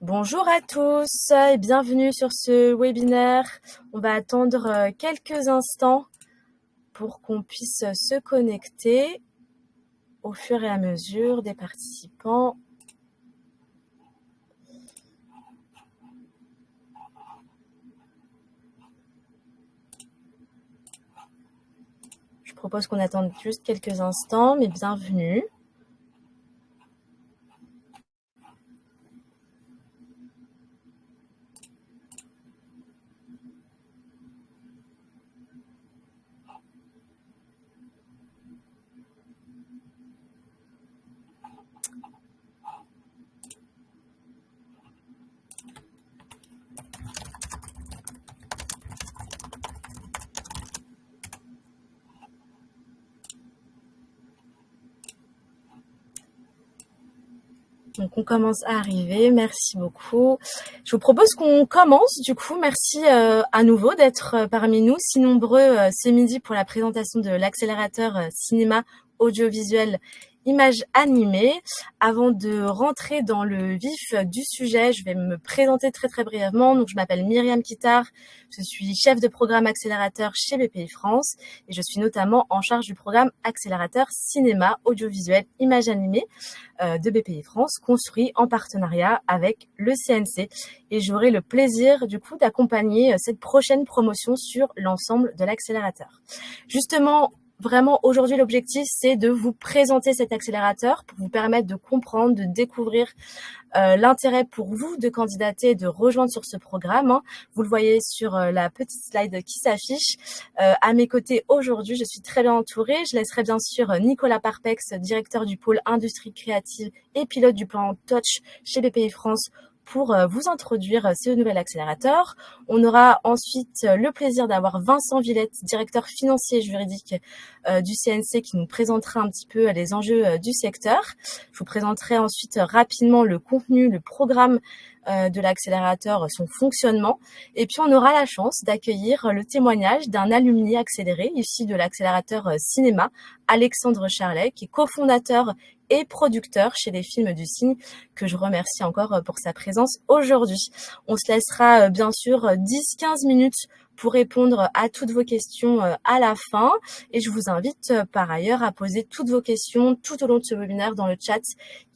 Bonjour à tous et bienvenue sur ce webinaire. On va attendre quelques instants pour qu'on puisse se connecter au fur et à mesure des participants. Je propose qu'on attende juste quelques instants, mais bienvenue. Donc, on commence à arriver. Merci beaucoup. Je vous propose qu'on commence. Du coup, merci à nouveau d'être parmi nous, si nombreux ce midi pour la présentation de l'accélérateur cinéma audiovisuel images animées. Avant de rentrer dans le vif du sujet, je vais me présenter très brièvement. Donc, je m'appelle Myriam Kittard. Je suis chef de programme accélérateur chez BPI France et je suis notamment en charge du programme accélérateur cinéma audiovisuel images animées de BPI France, construit en partenariat avec le CNC. Et j'aurai le plaisir du coup d'accompagner cette prochaine promotion sur l'ensemble de l'accélérateur. Justement, vraiment, aujourd'hui, l'objectif, c'est de vous présenter cet accélérateur pour vous permettre de comprendre, de découvrir l'intérêt pour vous de candidater et de rejoindre sur ce programme. Vous le voyez sur la petite slide qui s'affiche. À mes côtés aujourd'hui, je suis très bien entourée. Je laisserai bien sûr Nicolas Parpex, directeur du pôle industrie créative et pilote du plan Touch chez BPI France, pour vous introduire ce nouvel accélérateur. On aura ensuite le plaisir d'avoir Vincent Villette, directeur financier et juridique du CNC, qui nous présentera un petit peu les enjeux du secteur. Je vous présenterai ensuite rapidement le contenu, le programme de l'accélérateur, son fonctionnement. Et puis, on aura la chance d'accueillir le témoignage d'un alumni accéléré issu de l'accélérateur cinéma, Alexandre Charlet, qui est cofondateur et producteur chez les Films du Cygne, que je remercie encore pour sa présence aujourd'hui. On se laissera bien sûr 10-15 minutes pour répondre à toutes vos questions à la fin. Et je vous invite par ailleurs à poser toutes vos questions tout au long de ce webinaire dans le chat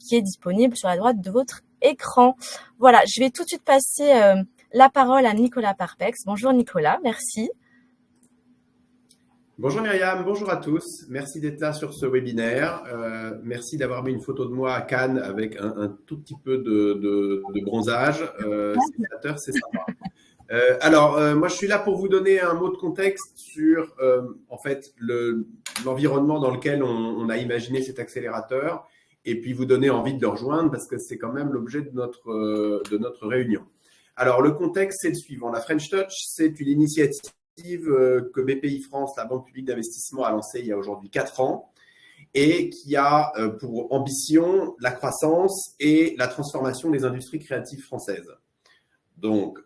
qui est disponible sur la droite de votre écran. Voilà, je vais tout de suite passer la parole à Nicolas Parpex. Bonjour Nicolas, merci. Bonjour Myriam, bonjour à tous. Merci d'être là sur ce webinaire. Merci d'avoir mis une photo de moi à Cannes avec un tout petit peu de bronzage. C'est flatteur, c'est sympa. Moi, je suis là pour vous donner un mot de contexte sur en fait l'environnement dans lequel on a imaginé cet accélérateur et puis vous donner envie de le rejoindre parce que c'est quand même l'objet de notre réunion. Alors, le contexte, c'est le suivant. La French Touch, c'est une initiative que BPI France, la Banque publique d'investissement, a lancée il y a aujourd'hui 4 ans et qui a pour ambition la croissance et la transformation des industries créatives françaises. Donc,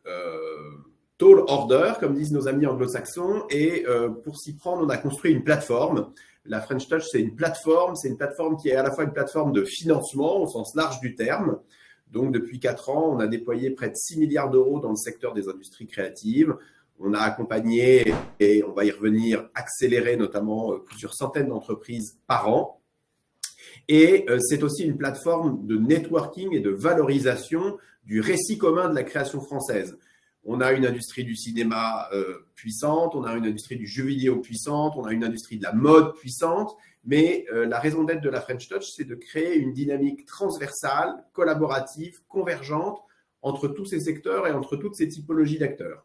tall order, comme disent nos amis anglo-saxons, et pour s'y prendre, on a construit une plateforme. La French Touch, c'est une plateforme qui est à la fois une plateforme de financement au sens large du terme. Donc, depuis 4 ans, on a déployé près de 6 milliards d'euros dans le secteur des industries créatives. On a accompagné, et on va y revenir, accéléré notamment plusieurs centaines d'entreprises par an. Et c'est aussi une plateforme de networking et de valorisation du récit commun de la création française. On a une industrie du cinéma puissante, on a une industrie du jeu vidéo puissante, on a une industrie de la mode puissante, mais la raison d'être de la French Touch, c'est de créer une dynamique transversale, collaborative, convergente entre tous ces secteurs et entre toutes ces typologies d'acteurs.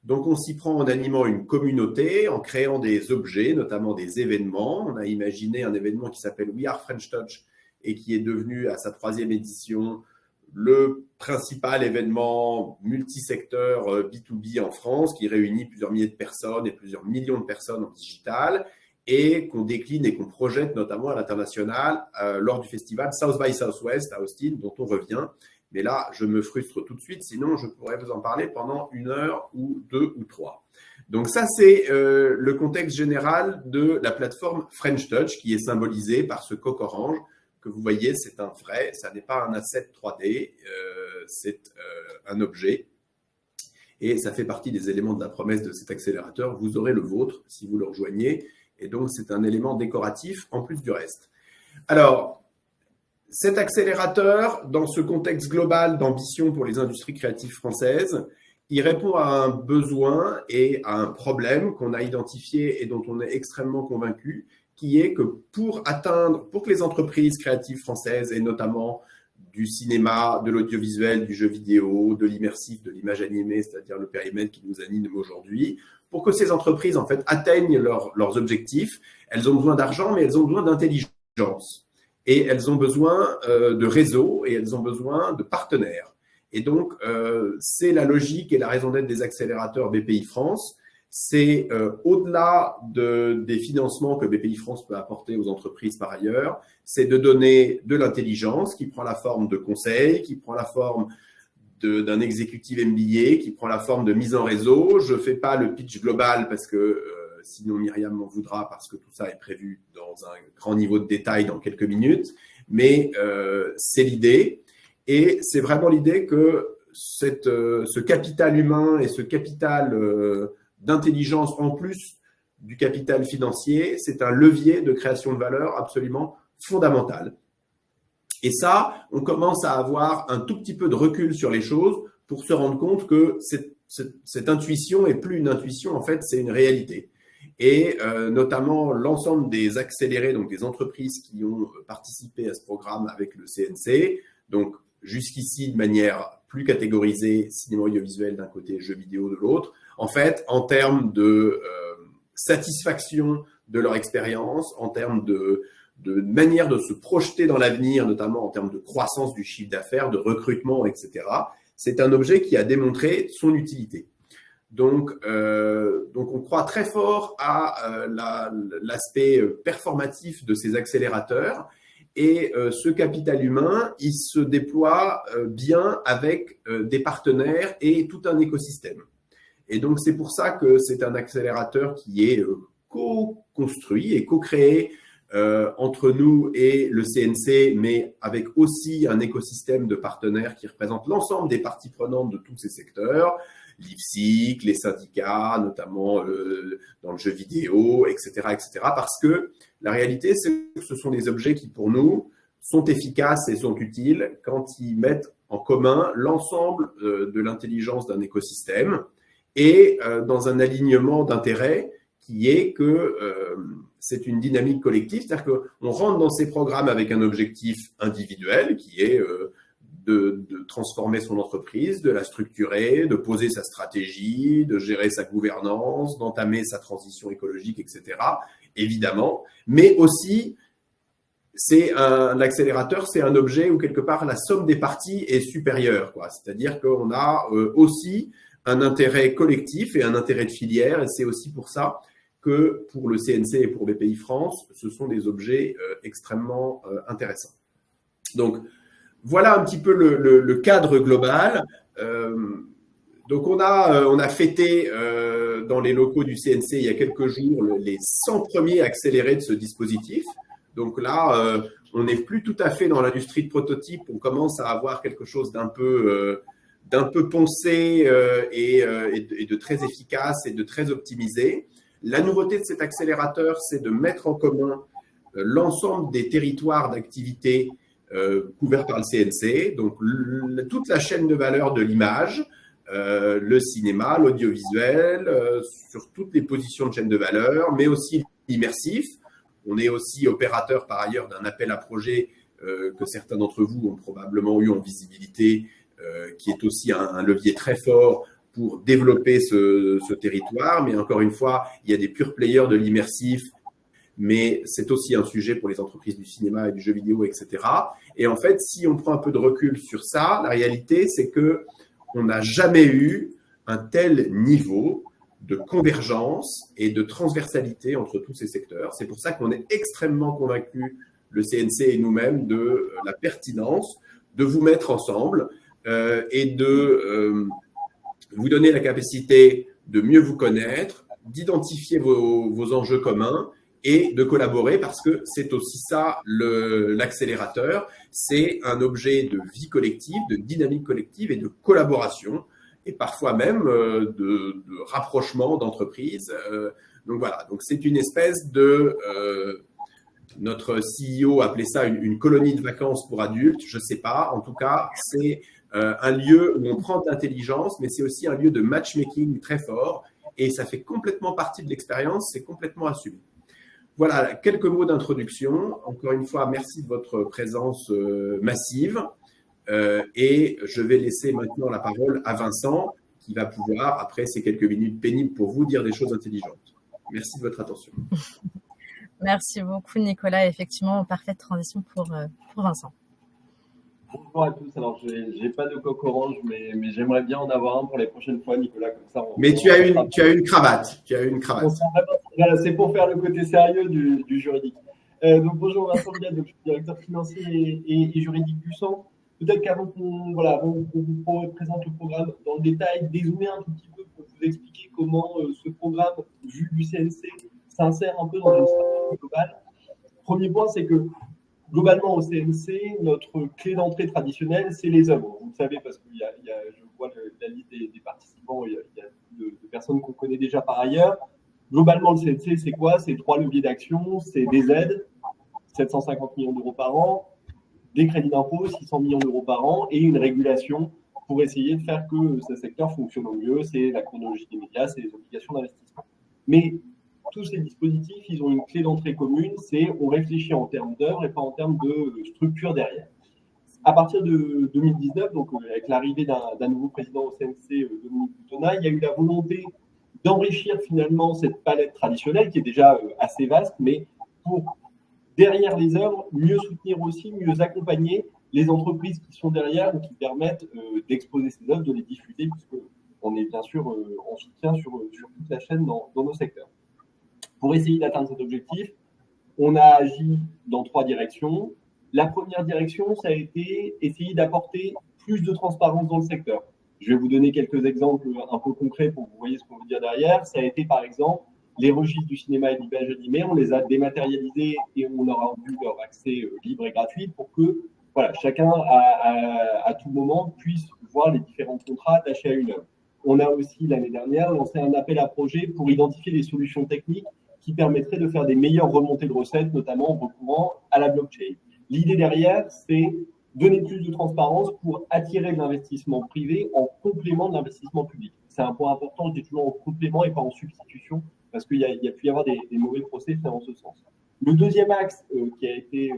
Donc, on s'y prend en animant une communauté, en créant des objets, notamment des événements. On a imaginé un événement qui s'appelle We Are French Touch et qui est devenu, à sa 3e édition, le principal événement multisecteur B2B en France, qui réunit plusieurs milliers de personnes et plusieurs millions de personnes en digital et qu'on décline et qu'on projette notamment à l'international lors du festival South by Southwest à Austin, dont on revient. Mais là, je me frustre tout de suite, sinon je pourrais vous en parler pendant 1 heure ou 2 ou 3. Donc ça, c'est le contexte général de la plateforme French Touch qui est symbolisée par ce coq orange que vous voyez, c'est un vrai, ça n'est pas un asset 3D, c'est un objet. Et ça fait partie des éléments de la promesse de cet accélérateur. Vous aurez le vôtre si vous le rejoignez. Et donc, c'est un élément décoratif en plus du reste. Alors, cet accélérateur, dans ce contexte global d'ambition pour les industries créatives françaises, il répond à un besoin et à un problème qu'on a identifié et dont on est extrêmement convaincu, qui est que pour que les entreprises créatives françaises, et notamment du cinéma, de l'audiovisuel, du jeu vidéo, de l'immersif, de l'image animée, c'est-à-dire le périmètre qui nous anime aujourd'hui, pour que ces entreprises en fait atteignent leurs objectifs, elles ont besoin d'argent, mais elles ont besoin d'intelligence. Et elles ont besoin de réseaux et elles ont besoin de partenaires. Et donc, c'est la logique et la raison d'être des accélérateurs BPI France. C'est au-delà des financements que BPI France peut apporter aux entreprises par ailleurs, c'est de donner de l'intelligence qui prend la forme de conseils, qui prend la forme d'un exécutif MBA, qui prend la forme de mise en réseau. Je ne fais pas le pitch global parce que sinon Myriam m'en voudra parce que tout ça est prévu dans un grand niveau de détail dans quelques minutes. Mais c'est l'idée. Et c'est vraiment l'idée que ce capital humain et ce capital d'intelligence en plus du capital financier, c'est un levier de création de valeur absolument fondamental. Et ça, on commence à avoir un tout petit peu de recul sur les choses pour se rendre compte que cette intuition est plus une intuition, en fait, c'est une réalité. Et notamment l'ensemble des accélérés, donc des entreprises qui ont participé à ce programme avec le CNC, donc jusqu'ici de manière plus catégorisée, cinéma audiovisuel d'un côté, jeux vidéo de l'autre, en fait, en termes de satisfaction de leur expérience, en termes de manière de se projeter dans l'avenir, notamment en termes de croissance du chiffre d'affaires, de recrutement, etc., c'est un objet qui a démontré son utilité. Donc on croit très fort à l'aspect performatif de ces accélérateurs et ce capital humain, il se déploie bien avec des partenaires et tout un écosystème. Et donc, c'est pour ça que c'est un accélérateur qui est co-construit et co-créé entre nous et le CNC, mais avec aussi un écosystème de partenaires qui représentent l'ensemble des parties prenantes de tous ces secteurs, l'IFSIC, les syndicats, notamment dans le jeu vidéo, etc., etc. Parce que la réalité, c'est que ce sont des objets qui, pour nous, sont efficaces et sont utiles quand ils mettent en commun l'ensemble de l'intelligence d'un écosystème et dans un alignement d'intérêts qui est que c'est une dynamique collective, c'est-à-dire qu'on rentre dans ces programmes avec un objectif individuel qui est de transformer son entreprise, de la structurer, de poser sa stratégie, de gérer sa gouvernance, d'entamer sa transition écologique, etc., évidemment, mais aussi l'accélérateur, c'est un objet où quelque part la somme des parties est supérieure, quoi. C'est-à-dire qu'on a aussi un intérêt collectif et un intérêt de filière, et c'est aussi pour ça que pour le CNC et pour BPI France, ce sont des objets extrêmement intéressants. Donc, voilà un petit peu le cadre global. Donc, on a fêté dans les locaux du CNC il y a quelques jours les 100 premiers accélérés de ce dispositif. Donc là, on n'est plus tout à fait dans l'industrie de prototype, on commence à avoir quelque chose d'un peu poncé et de très efficace et de très optimisé. La nouveauté de cet accélérateur, c'est de mettre en commun l'ensemble des territoires d'activité couverts par le CNC, donc toute la chaîne de valeur de l'image, le cinéma, l'audiovisuel, sur toutes les positions de chaîne de valeur, mais aussi l'immersif. On est aussi opérateur par ailleurs d'un appel à projet que certains d'entre vous ont probablement eu en visibilité, qui est aussi un levier très fort pour développer ce territoire. Mais encore une fois, il y a des pure players de l'immersif, mais c'est aussi un sujet pour les entreprises du cinéma et du jeu vidéo, etc. Et en fait, si on prend un peu de recul sur ça, la réalité, c'est qu'on n'a jamais eu un tel niveau de convergence et de transversalité entre tous ces secteurs. C'est pour ça qu'on est extrêmement convaincus, le CNC et nous-mêmes, de la pertinence de vous mettre ensemble et de vous donner la capacité de mieux vous connaître, d'identifier vos enjeux communs et de collaborer parce que c'est aussi ça l'accélérateur, c'est un objet de vie collective, de dynamique collective et de collaboration et parfois même de rapprochement d'entreprises. Donc voilà, donc c'est une espèce de notre CEO appelait ça une colonie de vacances pour adultes, je ne sais pas. En tout cas, c'est un lieu où on prend de l'intelligence, mais c'est aussi un lieu de matchmaking très fort. Et ça fait complètement partie de l'expérience, c'est complètement assumé. Voilà, quelques mots d'introduction. Encore une fois, merci de votre présence massive. Et je vais laisser maintenant la parole à Vincent, qui va pouvoir, après ces quelques minutes pénibles pour vous, dire des choses intelligentes. Merci de votre attention. Merci beaucoup, Nicolas. Effectivement, parfaite transition pour Vincent. Bonjour à tous. Alors, je n'ai pas de coq orange, mais j'aimerais bien en avoir un pour les prochaines fois, Nicolas. Comme ça, mais tu as une cravate. Tu as une cravate. Voilà, c'est pour faire le côté sérieux du juridique. Donc, bonjour Vincent Villette, je suis directeur financier et juridique du Centre. Peut-être qu'avant qu'on vous présente le programme dans le détail, dézoomer un tout petit peu pour vous expliquer comment ce programme, vu du CNC, s'insère un peu dans une stratégie globale. Premier point, c'est que globalement, au CNC, notre clé d'entrée traditionnelle, c'est les œuvres. Vous le savez parce que je vois la liste des participants, il y a de personnes qu'on connaît déjà par ailleurs. Globalement, le CNC, c'est quoi? C'est 3 leviers d'action, c'est des aides, 750 millions d'euros par an, des crédits d'impôt, 600 millions d'euros par an, et une régulation pour essayer de faire que ce secteur fonctionne au mieux. C'est la chronologie des médias, c'est les obligations d'investissement. Mais tous ces dispositifs, ils ont une clé d'entrée commune, c'est on réfléchit en termes d'œuvres et pas en termes de structure derrière. À partir de 2019, donc avec l'arrivée d'un nouveau président au CNC, Dominique Boutonnat, il y a eu la volonté d'enrichir finalement cette palette traditionnelle qui est déjà assez vaste, mais pour derrière les œuvres, mieux soutenir aussi, mieux accompagner les entreprises qui sont derrière ou qui permettent d'exposer ces œuvres, de les diffuser, puisqu'on est bien sûr en soutien sur toute la chaîne dans nos secteurs. Pour essayer d'atteindre cet objectif, on a agi dans 3 directions. La première direction, ça a été essayer d'apporter plus de transparence dans le secteur. Je vais vous donner quelques exemples un peu concrets pour que vous voyez ce qu'on veut dire derrière. Ça a été par exemple les registres du cinéma et de l'image animée, on les a dématérialisés et on leur a rendu leur accès libre et gratuit pour que voilà, chacun à tout moment puisse voir les différents contrats attachés à une œuvre. On a aussi l'année dernière lancé un appel à projet pour identifier des solutions techniques qui permettraient de faire des meilleures remontées de recettes, notamment en recourant à la blockchain. L'idée derrière, c'est donner plus de transparence pour attirer de l'investissement privé en complément de l'investissement public. C'est un point important, je dis toujours en complément et pas en substitution, parce qu'il y a pu y avoir des mauvais procès faits en ce sens. Le deuxième axe qui a été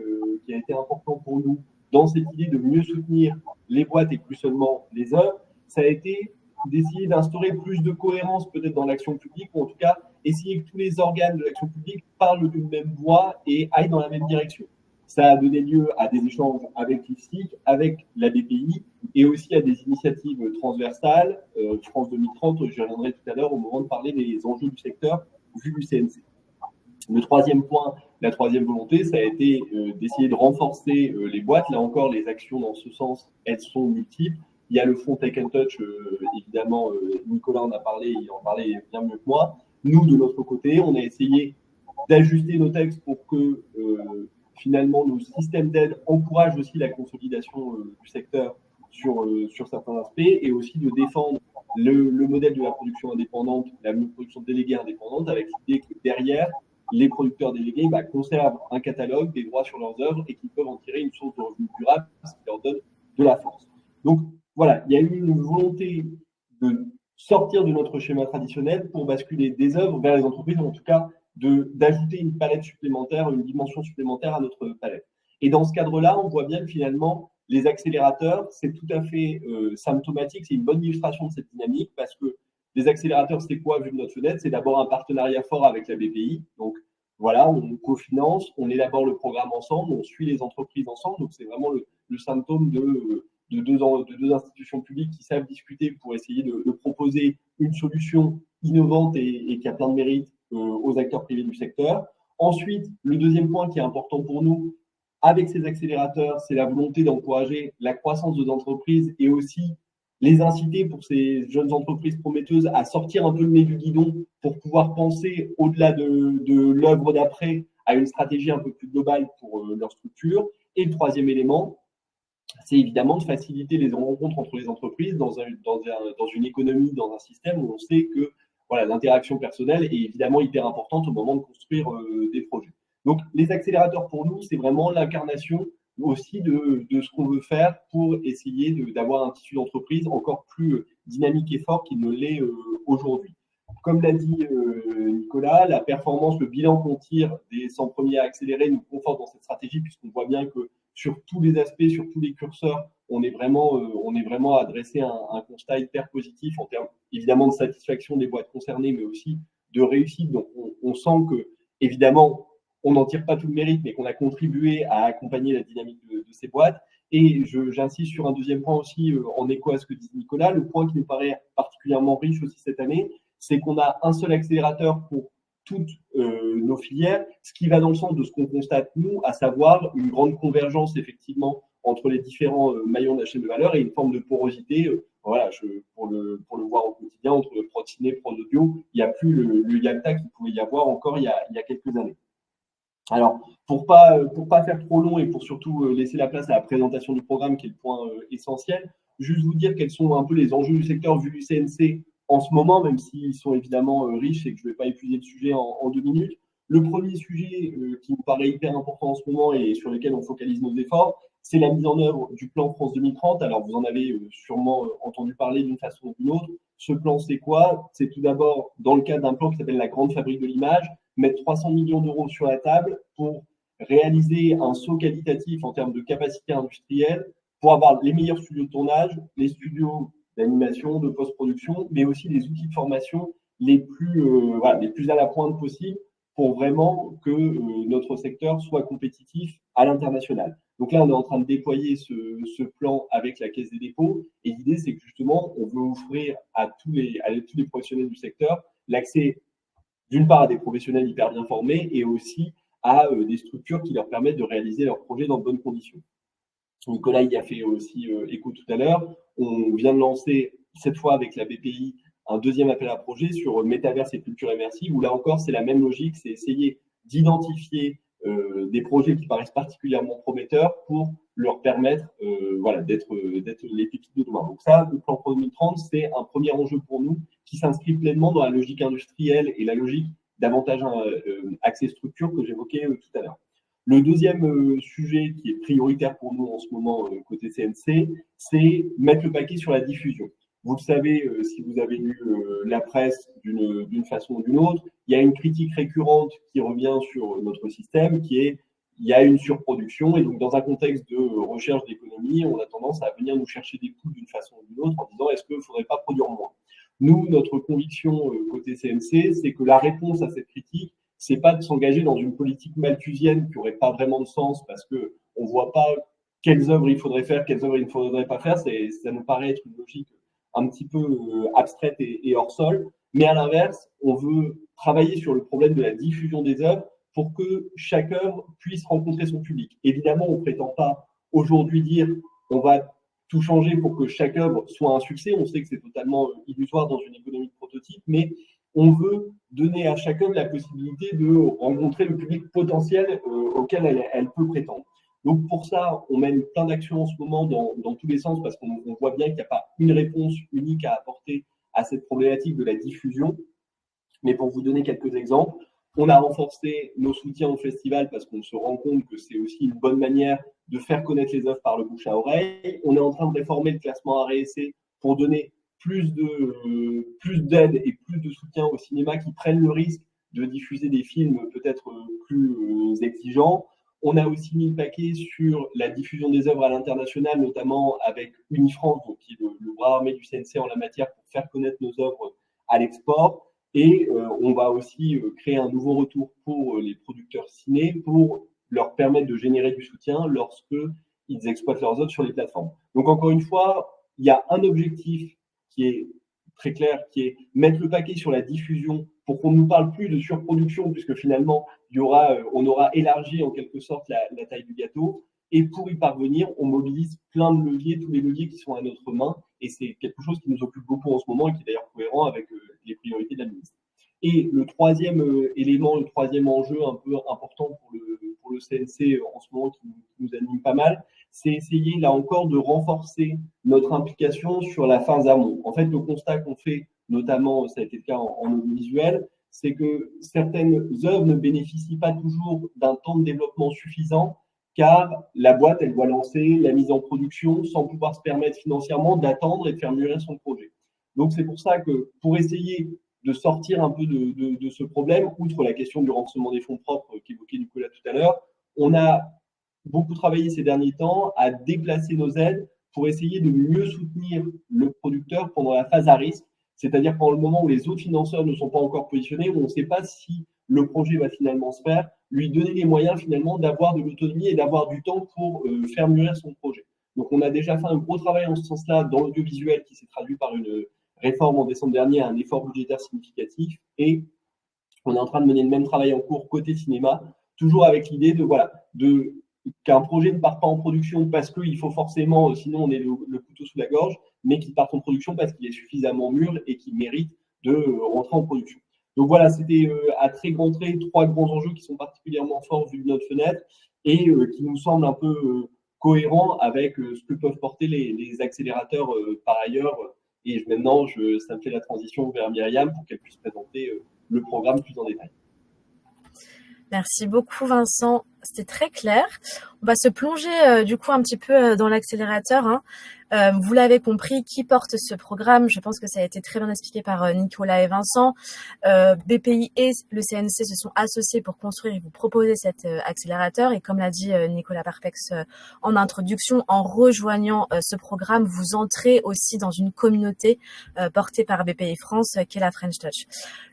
important pour nous dans cette idée de mieux soutenir les boîtes et plus seulement les œuvres, ça a été d'essayer d'instaurer plus de cohérence peut-être dans l'action publique, ou en tout cas essayer que tous les organes de l'action publique parlent d'une même voix et aillent dans la même direction. Ça a donné lieu à des échanges avec l'IFSIC, avec la BPI et aussi à des initiatives transversales. France 2030, j'y reviendrai tout à l'heure au moment de parler des enjeux du secteur vu du CNC. Le troisième point, la troisième volonté, ça a été d'essayer de renforcer les boîtes. Là encore, les actions dans ce sens, elles sont multiples. Il y a le fonds Tech and Touch, évidemment, Nicolas en a parlé, il en parlait bien mieux que moi. Nous, de notre côté, on a essayé d'ajuster nos textes pour que finalement nos systèmes d'aide encouragent aussi la consolidation du secteur sur certains aspects et aussi de défendre le modèle de la production indépendante, la production déléguée indépendante, avec l'idée que derrière, les producteurs délégués conservent un catalogue des droits sur leurs œuvres et qu'ils peuvent en tirer une source de revenus durable, ce qui leur donne de la force. Donc voilà, il y a eu une volonté de sortir de notre schéma traditionnel pour basculer des œuvres vers les entreprises, ou en tout cas d'ajouter une palette supplémentaire, une dimension supplémentaire à notre palette. Et dans ce cadre-là, on voit bien que finalement, les accélérateurs, c'est tout à fait symptomatique, c'est une bonne illustration de cette dynamique, parce que les accélérateurs, c'est quoi, vu de notre fenêtre? C'est d'abord un partenariat fort avec la BPI. Donc voilà, on cofinance, on élabore le programme ensemble, on suit les entreprises ensemble. Donc c'est vraiment le symptôme de deux institutions publiques qui savent discuter pour essayer de proposer une solution innovante et qui a plein de mérites aux acteurs privés du secteur. Ensuite, le deuxième point qui est important pour nous, avec ces accélérateurs, c'est la volonté d'encourager la croissance des entreprises et aussi les inciter pour ces jeunes entreprises prometteuses à sortir un peu le nez du guidon pour pouvoir penser au-delà de l'œuvre d'après à une stratégie un peu plus globale pour leur structure. Et le troisième élément, c'est évidemment de faciliter les rencontres entre les entreprises dans une économie, dans un système où on sait que voilà, l'interaction personnelle est évidemment hyper importante au moment de construire des projets. Donc, les accélérateurs, pour nous, c'est vraiment l'incarnation aussi de ce qu'on veut faire pour essayer d'avoir un tissu d'entreprise encore plus dynamique et fort qu'il ne l'est aujourd'hui. Comme l'a dit Nicolas, la performance, le bilan qu'on tire des 100 premiers à accélérer nous conforte dans cette stratégie, puisqu'on voit bien que sur tous les aspects, sur tous les curseurs, on est vraiment adressé un constat hyper positif en termes évidemment de satisfaction des boîtes concernées, mais aussi de réussite. Donc on sent que évidemment on n'en tire pas tout le mérite, mais qu'on a contribué à accompagner la dynamique de ces boîtes. Et j'insiste sur un deuxième point aussi, en écho à ce que dit Nicolas, le point qui nous paraît particulièrement riche aussi cette année, c'est qu'on a un seul accélérateur pour toutes nos filières, ce qui va dans le sens de ce qu'on constate nous, à savoir une grande convergence effectivement entre les différents maillons de la chaîne de valeur et une forme de porosité. Voilà, pour le voir au quotidien entre Prociné, Prodaudio, il n'y a plus le Yalta qu'il pouvait y avoir encore il y a quelques années. Alors, pour pas faire trop long et pour surtout laisser la place à la présentation du programme, qui est le point essentiel, juste vous dire quels sont un peu les enjeux du secteur vu du CNC en ce moment, même s'ils sont évidemment riches et que je ne vais pas épuiser le sujet en 2 minutes. Le premier sujet qui me paraît hyper important en ce moment et sur lequel on focalise nos efforts, c'est la mise en œuvre du plan France 2030. Alors, vous en avez sûrement entendu parler d'une façon ou d'une autre. Ce plan, c'est quoi? C'est tout d'abord dans le cadre d'un plan qui s'appelle la Grande Fabrique de l'Image, mettre 300 millions d'euros sur la table pour réaliser un saut qualitatif en termes de capacité industrielle, pour avoir les meilleurs studios de tournage, les studios d'animation, de post-production, mais aussi les outils de formation les plus à la pointe possible pour vraiment que notre secteur soit compétitif à l'international. Donc là, on est en train de déployer ce plan avec la Caisse des dépôts. Et l'idée, c'est que justement, on veut offrir à tous les professionnels du secteur l'accès, d'une part, à des professionnels hyper bien formés et aussi à des structures qui leur permettent de réaliser leurs projets dans de bonnes conditions. Nicolas y a fait aussi écho tout à l'heure. On vient de lancer, cette fois avec la BPI, un deuxième appel à projet sur métaverse et culture immersive, où là encore, c'est la même logique, c'est essayer d'identifier des projets qui paraissent particulièrement prometteurs pour leur permettre d'être les pépites de demain. Donc ça, le plan Pro 2030, c'est un premier enjeu pour nous qui s'inscrit pleinement dans la logique industrielle et la logique davantage axée structure que j'évoquais tout à l'heure. Le deuxième sujet qui est prioritaire pour nous en ce moment côté CNC, c'est mettre le paquet sur la diffusion. Vous le savez, si vous avez lu la presse d'une façon ou d'une autre, il y a une critique récurrente qui revient sur notre système, qui est il y a une surproduction, et donc dans un contexte de recherche d'économie, on a tendance à venir nous chercher des coûts d'une façon ou d'une autre en disant est-ce qu'il ne faudrait pas produire moins? Nous, notre conviction côté CNC, c'est que la réponse à cette critique, c'est pas de s'engager dans une politique malthusienne qui n'aurait pas vraiment de sens parce que on voit pas quelles œuvres il faudrait faire, quelles œuvres il ne faudrait pas faire. Ça nous paraît être une logique un petit peu abstraite et hors sol. Mais à l'inverse, on veut travailler sur le problème de la diffusion des œuvres pour que chaque œuvre puisse rencontrer son public. Évidemment, on ne prétend pas aujourd'hui dire on va tout changer pour que chaque œuvre soit un succès. On sait que c'est totalement illusoire dans une économie de prototype, mais on veut donner à chaque œuvre la possibilité de rencontrer le public potentiel auquel elle peut prétendre. Donc pour ça, on mène plein d'actions en ce moment dans tous les sens parce qu'on voit bien qu'il n'y a pas une réponse unique à apporter à cette problématique de la diffusion. Mais pour vous donner quelques exemples, on a renforcé nos soutiens au festival parce qu'on se rend compte que c'est aussi une bonne manière de faire connaître les œuvres par le bouche à oreille. On est en train de réformer le classement art et essai pour donner plus d'aide et plus de soutien au cinéma qui prennent le risque de diffuser des films peut-être plus exigeants. On a aussi mis le paquet sur la diffusion des œuvres à l'international, notamment avec Unifrance, donc qui est le bras armé du CNC en la matière pour faire connaître nos œuvres à l'export. Et on va aussi créer un nouveau retour pour les producteurs ciné pour leur permettre de générer du soutien lorsque ils exploitent leurs œuvres sur les plateformes. Donc encore une fois, il y a un objectif qui est très clair, qui est mettre le paquet sur la diffusion pour qu'on ne nous parle plus de surproduction, puisque finalement, on aura élargi en quelque sorte la taille du gâteau. Et pour y parvenir, on mobilise plein de leviers, tous les leviers qui sont à notre main. Et c'est quelque chose qui nous occupe beaucoup en ce moment et qui est d'ailleurs cohérent avec les priorités de la ministre. Et le troisième élément, le troisième enjeu un peu important pour le CNC en ce moment qui nous anime pas mal, c'est essayer là encore de renforcer notre implication sur la phase amont. En fait, le constat qu'on fait, notamment, ça a été le cas en audiovisuel, c'est que certaines œuvres ne bénéficient pas toujours d'un temps de développement suffisant, car la boîte, elle doit lancer la mise en production sans pouvoir se permettre financièrement d'attendre et de faire mûrir son projet. Donc, c'est pour ça que pour essayer de sortir un peu de ce problème, outre la question du renforcement des fonds propres qu'évoquait Nicolas tout à l'heure, on a beaucoup travaillé ces derniers temps à déplacer nos aides pour essayer de mieux soutenir le producteur pendant la phase à risque, c'est-à-dire pendant le moment où les autres financeurs ne sont pas encore positionnés, où on ne sait pas si le projet va finalement se faire, lui donner les moyens finalement d'avoir de l'autonomie et d'avoir du temps pour faire mûrir son projet. Donc on a déjà fait un gros travail en ce sens-là dans l'audiovisuel qui s'est traduit par une réforme en décembre dernier, un effort budgétaire significatif, et on est en train de mener le même travail en cours côté cinéma, toujours avec l'idée qu'un projet ne parte pas en production parce qu'il faut forcément, sinon on est le couteau sous la gorge, mais qu'il parte en production parce qu'il est suffisamment mûr et qu'il mérite de rentrer en production. Donc voilà, c'était à très grands traits 3 grands enjeux qui sont particulièrement forts vu de notre fenêtre et qui nous semblent un peu cohérents avec ce que peuvent porter les accélérateurs par ailleurs. Et maintenant, ça me fait la transition vers Myriam pour qu'elle puisse présenter le programme plus en détail. Merci beaucoup Vincent, c'était très clair. On va se plonger du coup un petit peu dans l'accélérateur. Hein. Vous l'avez compris, qui porte ce programme? Je pense que ça a été très bien expliqué par Nicolas et Vincent. BPI et le CNC se sont associés pour construire et vous proposer cet accélérateur. Et comme l'a dit Nicolas Parpex en introduction, en rejoignant ce programme, vous entrez aussi dans une communauté portée par BPI France, qui est la French Touch.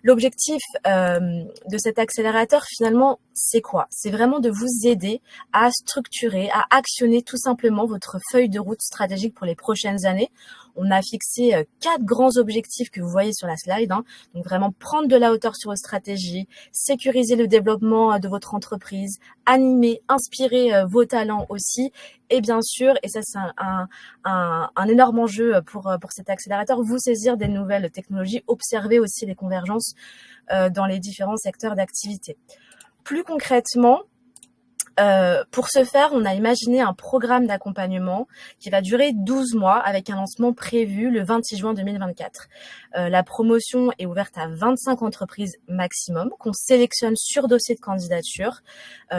L'objectif de cet accélérateur, finalement, c'est quoi? C'est vraiment de vous aider à structurer, à actionner tout simplement votre feuille de route stratégique pour les prochaines années. On a fixé 4 grands objectifs que vous voyez sur la slide. Hein. Donc vraiment prendre de la hauteur sur vos stratégies, sécuriser le développement de votre entreprise, animer, inspirer vos talents aussi. Et bien sûr, et ça c'est un énorme enjeu pour cet accélérateur, vous saisir des nouvelles technologies, observer aussi les convergences dans les différents secteurs d'activité. Plus concrètement, pour ce faire, on a imaginé un programme d'accompagnement qui va durer 12 mois avec un lancement prévu le 26 juin 2024. La promotion est ouverte à 25 entreprises maximum qu'on sélectionne sur dossier de candidature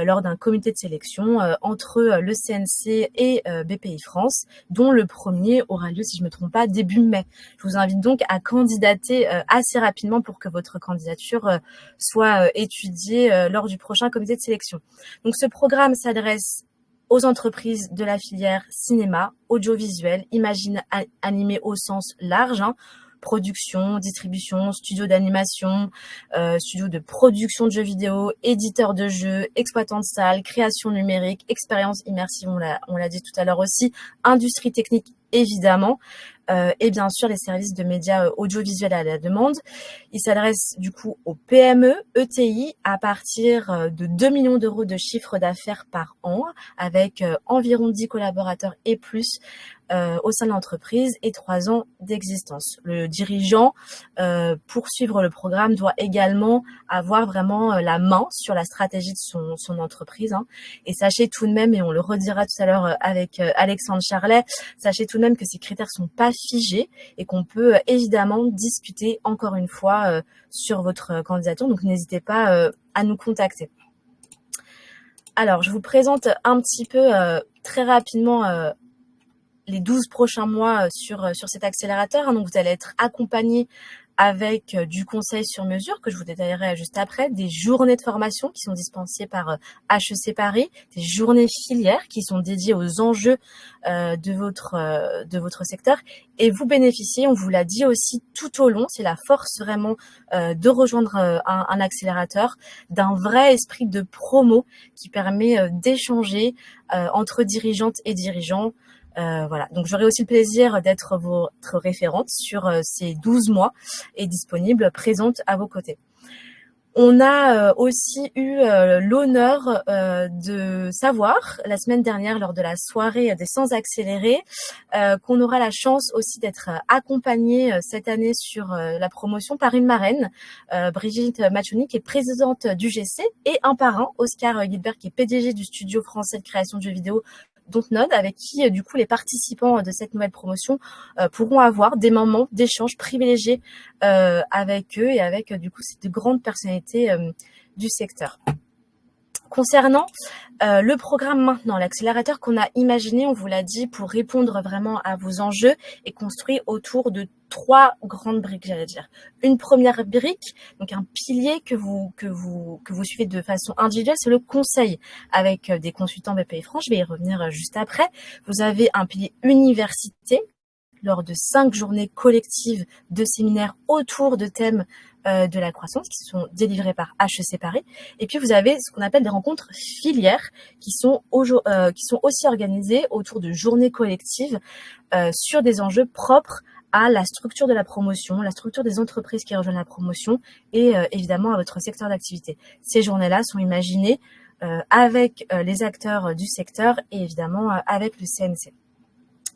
lors d'un comité de sélection entre le CNC et BPI France, dont le premier aura lieu, si je ne me trompe pas, début mai. Je vous invite donc à candidater assez rapidement pour que votre candidature soit étudiée lors du prochain comité de sélection. Donc ce programme s'adresse aux entreprises de la filière cinéma, audiovisuel, imagine animé au sens large, hein, production, distribution, studio d'animation, studio de production de jeux vidéo, éditeur de jeux, exploitant de salles, création numérique, expérience immersive, on l'a dit tout à l'heure aussi, industrie technique évidemment, et bien sûr les services de médias audiovisuels à la demande. Il s'adresse du coup aux PME, ETI à partir de 2 millions d'euros de chiffre d'affaires par an, avec environ 10 collaborateurs et plus au sein de l'entreprise et 3 ans d'existence. Le dirigeant, pour suivre le programme, doit également avoir vraiment la main sur la stratégie de son entreprise. Hein. Et sachez tout de même, et on le redira tout à l'heure avec Alexandre Charlet, sachez tout de même que ces critères sont pas figés et qu'on peut évidemment discuter encore une fois sur votre candidature. Donc n'hésitez pas à nous contacter. Alors, je vous présente un petit peu très rapidement les 12 prochains mois sur cet accélérateur. Hein. Donc, vous allez être accompagné avec du conseil sur mesure que je vous détaillerai juste après, des journées de formation qui sont dispensées par HEC Paris, des journées filières qui sont dédiées aux enjeux de votre secteur. Et vous bénéficiez, on vous l'a dit aussi tout au long, c'est la force vraiment de rejoindre un accélérateur, d'un vrai esprit de promo qui permet d'échanger entre dirigeantes et dirigeants. Voilà. Donc, j'aurai aussi le plaisir d'être votre référente sur ces 12 mois et disponible, présente à vos côtés. On a aussi eu l'honneur de savoir la semaine dernière lors de la soirée des 100 accélérés qu'on aura la chance aussi d'être accompagné cette année sur la promotion par une marraine, Brigitte Maccioni, qui est présidente du GC, et un parrain, Oscar Guilbert, qui est PDG du studio français de création de jeux vidéo Dontnod, avec qui du coup les participants de cette nouvelle promotion pourront avoir des moments d'échange privilégiés avec eux et avec du coup ces grandes personnalités du secteur. Concernant le programme maintenant, l'accélérateur qu'on a imaginé, on vous l'a dit, pour répondre vraiment à vos enjeux, est construit autour de 3 grandes briques, j'allais dire. Une première brique, donc un pilier que vous suivez de façon individuelle, c'est le conseil avec des consultants BPI France. Je vais y revenir juste après. Vous avez un pilier université lors de 5 journées collectives de séminaires autour de thèmes de la croissance qui sont délivrés par HEC Paris. Et puis, vous avez ce qu'on appelle des rencontres filières qui sont aussi organisées autour de journées collectives sur des enjeux propres à la structure de la promotion, la structure des entreprises qui rejoignent la promotion et évidemment à votre secteur d'activité. Ces journées-là sont imaginées avec les acteurs du secteur et évidemment avec le CNC.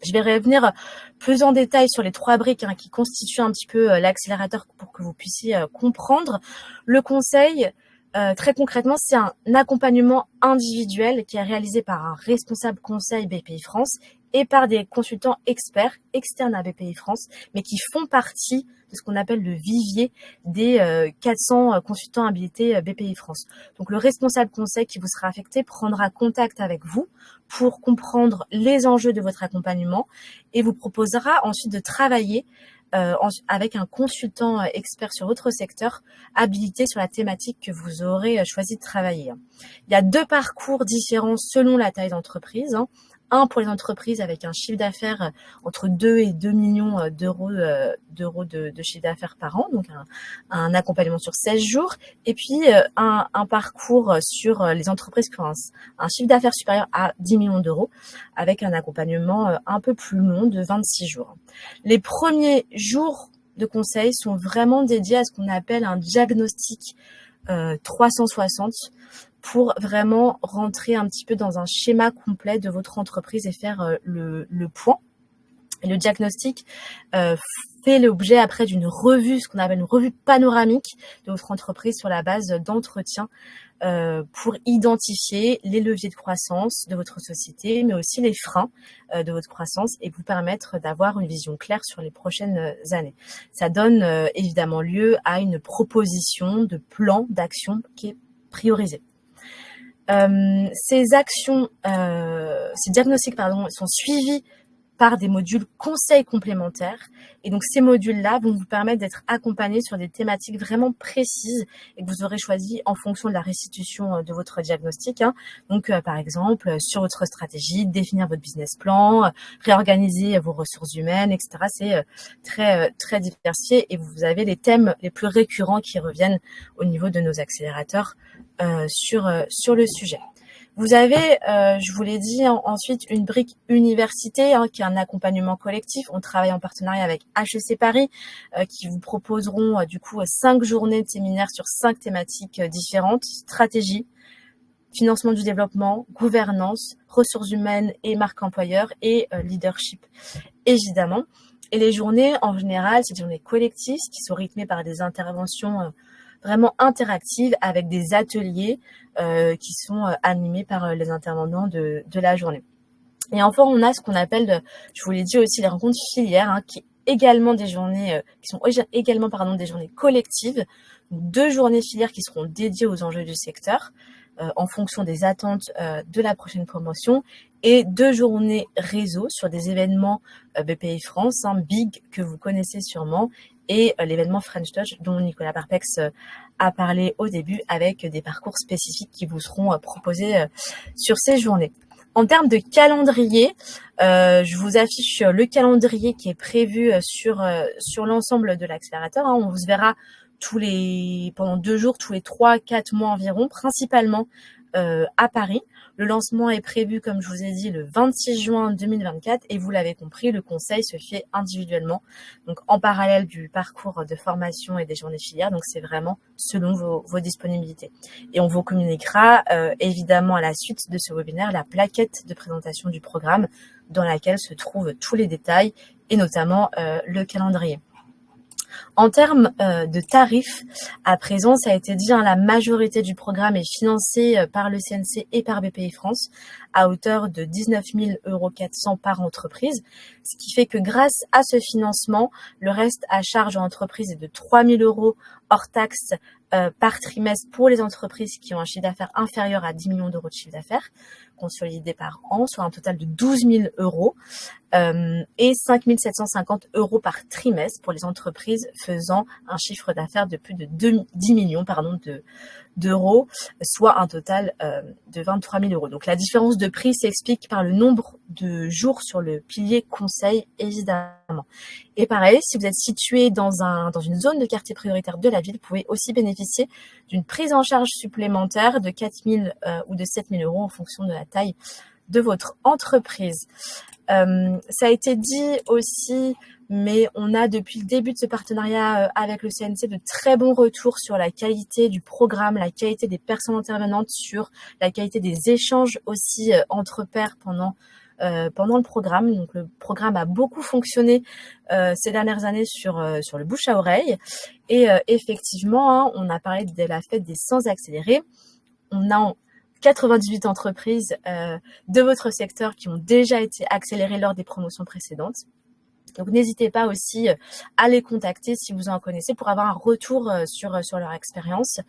Je vais revenir plus en détail sur les 3 briques qui constituent un petit peu l'accélérateur pour que vous puissiez comprendre. Le conseil, très concrètement, c'est un accompagnement individuel qui est réalisé par un responsable conseil BPI France et par des consultants experts externes à BPI France, mais qui font partie de ce qu'on appelle le vivier des 400 consultants habilités BPI France. Donc, le responsable conseil qui vous sera affecté prendra contact avec vous pour comprendre les enjeux de votre accompagnement et vous proposera ensuite de travailler avec un consultant expert sur votre secteur habilité sur la thématique que vous aurez choisi de travailler. Il y a 2 parcours différents selon la taille d'entreprise. Un pour les entreprises avec un chiffre d'affaires entre 2 et 2 millions d'euros de chiffre d'affaires par an, donc un accompagnement sur 16 jours, et puis un parcours sur les entreprises qui ont un chiffre d'affaires supérieur à 10 millions d'euros, avec un accompagnement un peu plus long de 26 jours. Les premiers jours de conseil sont vraiment dédiés à ce qu'on appelle un diagnostic 360 pour vraiment rentrer un petit peu dans un schéma complet de votre entreprise et faire le point. Et le diagnostic fait l'objet après d'une revue, ce qu'on appelle une revue panoramique de votre entreprise sur la base d'entretiens pour identifier les leviers de croissance de votre société, mais aussi les freins de votre croissance et vous permettre d'avoir une vision claire sur les prochaines années. Ça donne évidemment lieu à une proposition de plan d'action qui est priorisée. Ces diagnostics sont suivis par des modules conseils complémentaires. Et donc, ces modules-là vont vous permettre d'être accompagnés sur des thématiques vraiment précises et que vous aurez choisi en fonction de la restitution de votre diagnostic. Donc, par exemple, sur votre stratégie, définir votre business plan, réorganiser vos ressources humaines, etc. C'est très, très diversifié et vous avez les thèmes les plus récurrents qui reviennent au niveau de nos accélérateurs sur le sujet. Vous avez, je vous l'ai dit, ensuite une brique université qui est un accompagnement collectif. On travaille en partenariat avec HEC Paris qui vous proposeront du coup 5 journées de séminaires sur 5 thématiques différentes: stratégie, financement du développement, gouvernance, ressources humaines et marque employeur et leadership évidemment. Et les journées en général, c'est des journées collectives qui sont rythmées par des interventions vraiment interactives avec des ateliers qui sont animés par les intervenants de la journée. Et enfin, on a ce qu'on appelle, je vous l'ai dit aussi, les rencontres filières, qui également des journées, qui sont également des journées collectives, donc 2 journées filières qui seront dédiées aux enjeux du secteur en fonction des attentes de la prochaine promotion, et 2 journées réseau sur des événements BPI France, big que vous connaissez sûrement, et l'événement French Touch dont Nicolas Parpex a parlé au début, avec des parcours spécifiques qui vous seront proposés sur ces journées. En termes de calendrier, je vous affiche le calendrier qui est prévu sur l'ensemble de l'accélérateur. On se verra pendant 2 jours, tous les 3-4 mois environ, principalement à Paris, Le lancement est prévu, comme je vous ai dit, le 26 juin 2024 et vous l'avez compris, le conseil se fait individuellement, donc en parallèle du parcours de formation et des journées filières. Donc c'est vraiment selon vos disponibilités. Et on vous communiquera évidemment à la suite de ce webinaire la plaquette de présentation du programme dans laquelle se trouvent tous les détails et notamment le calendrier. En termes de tarifs, à présent, ça a été dit, la majorité du programme est financé par le CNC et par BPI France à hauteur de 19 400 € par entreprise, ce qui fait que grâce à ce financement, le reste à charge en entreprise est de 3 000 € hors taxe par trimestre pour les entreprises qui ont un chiffre d'affaires inférieur à 10 millions d'euros de chiffre d'affaires consolidé par an, soit un total de 12 000 € et 5 750 € par trimestre pour les entreprises faisant un chiffre d'affaires de plus de 10 millions d'euros, soit un total de 23 000 €. Donc la différence de prix s'explique par le nombre de jours sur le pilier conseil, évidemment. Et pareil, si vous êtes situé dans une zone de quartier prioritaire de la ville, vous pouvez aussi bénéficier d'une prise en charge supplémentaire de 4 000 ou de 7 000 € en fonction de la taille de votre entreprise. Ça a été dit aussi, mais on a depuis le début de ce partenariat avec le CNC de très bons retours sur la qualité du programme, la qualité des personnes intervenantes, sur la qualité des échanges aussi entre pairs pendant le programme. Donc le programme a beaucoup fonctionné ces dernières années sur le bouche à oreille. Et effectivement, on a parlé de la fête des 100 accélérés. On a 98 entreprises de votre secteur qui ont déjà été accélérées lors des promotions précédentes. Donc n'hésitez pas aussi à les contacter si vous en connaissez pour avoir un retour sur leur expérience.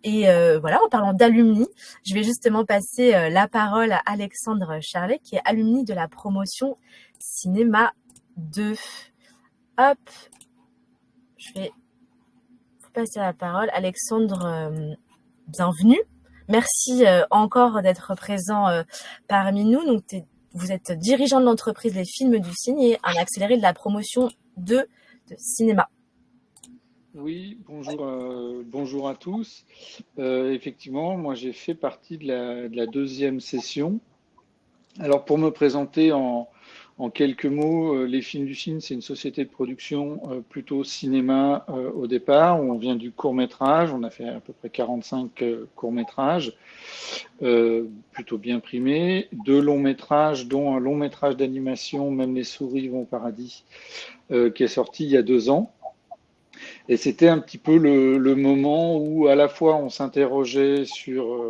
Et voilà, en parlant d'alumni, je vais justement passer la parole à Alexandre Charlet, qui est alumni de la promotion Cinéma 2. Hop, je vais vous passer la parole. Alexandre, bienvenue. Merci encore d'être présent parmi nous. Donc, vous êtes dirigeant de l'entreprise Les Films du Cygne et un accéléré de la promotion de cinéma. Oui, bonjour à tous. Effectivement, moi j'ai fait partie de la deuxième session. Alors pour me présenter en quelques mots, Les Films du Cygne, c'est une société de production plutôt cinéma au départ, où on vient du court-métrage. On a fait à peu près 45 courts-métrages, plutôt bien primés, 2 longs-métrages, dont un long-métrage d'animation, Même les souris vont au paradis, qui est sorti il y a 2 ans. Et c'était un petit peu le moment où à la fois on s'interrogeait sur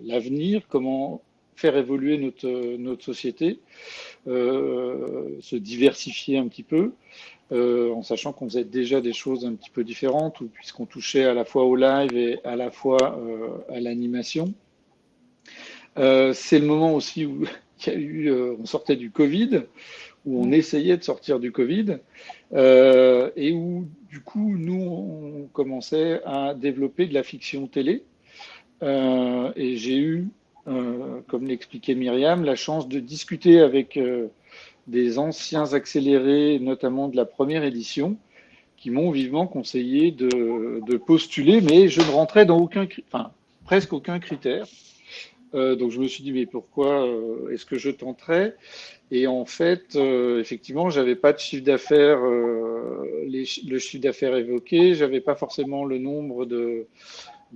l'avenir, comment faire évoluer notre société, se diversifier un petit peu, en sachant qu'on faisait déjà des choses un petit peu différentes, puisqu'on touchait à la fois au live et à la fois à l'animation. C'est le moment aussi où il y a eu, on sortait du Covid, où on essayait de sortir du Covid, et où du coup nous on commençait à développer de la fiction télé, et j'ai eu, comme l'expliquait Myriam, la chance de discuter avec des anciens accélérés, notamment de la première édition, qui m'ont vivement conseillé de postuler, mais je ne rentrais dans presque aucun critère. Donc je me suis dit, mais pourquoi est-ce que je tenterais? Et en fait, effectivement, j'avais pas de chiffre d'affaires, le chiffre d'affaires évoqué, j'avais pas forcément le nombre de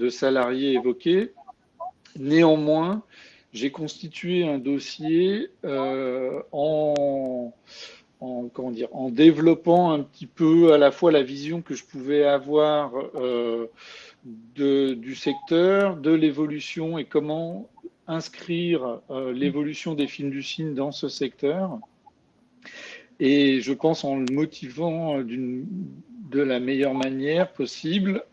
salariés évoqués. Néanmoins, j'ai constitué un dossier en développant un petit peu à la fois la vision que je pouvais avoir du secteur, de l'évolution et comment inscrire l'évolution des films du Cygne dans ce secteur. Et je pense en le motivant de la meilleure manière possible,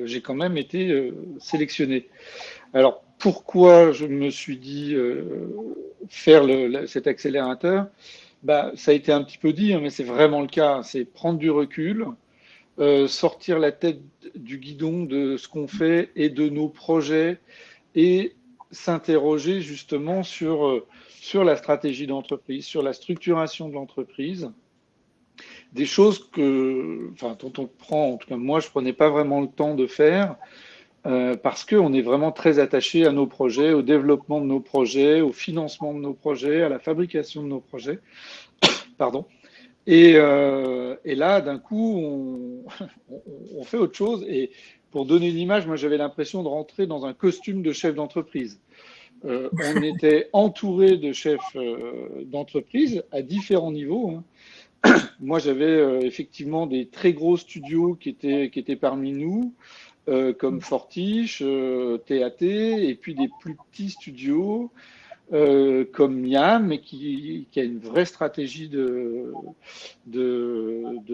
j'ai quand même été sélectionné. Alors, pourquoi je me suis dit faire cet accélérateur? Ça a été un petit peu dit, mais c'est vraiment le cas. C'est prendre du recul, sortir la tête du guidon de ce qu'on fait et de nos projets et s'interroger justement sur la stratégie d'entreprise, sur la structuration de l'entreprise. Des choses dont on prend, en tout cas moi, je ne prenais pas vraiment le temps de faire parce qu'on est vraiment très attaché à nos projets, au développement de nos projets, au financement de nos projets, à la fabrication de nos projets. Pardon. Et là, d'un coup, on fait autre chose. Et pour donner une image, moi, j'avais l'impression de rentrer dans un costume de chef d'entreprise. On était entouré de chefs d'entreprise à différents niveaux. Moi, j'avais effectivement des très gros studios qui étaient parmi nous, comme Fortiche, TAT, et puis des plus petits studios comme Miam, mais qui a une vraie stratégie de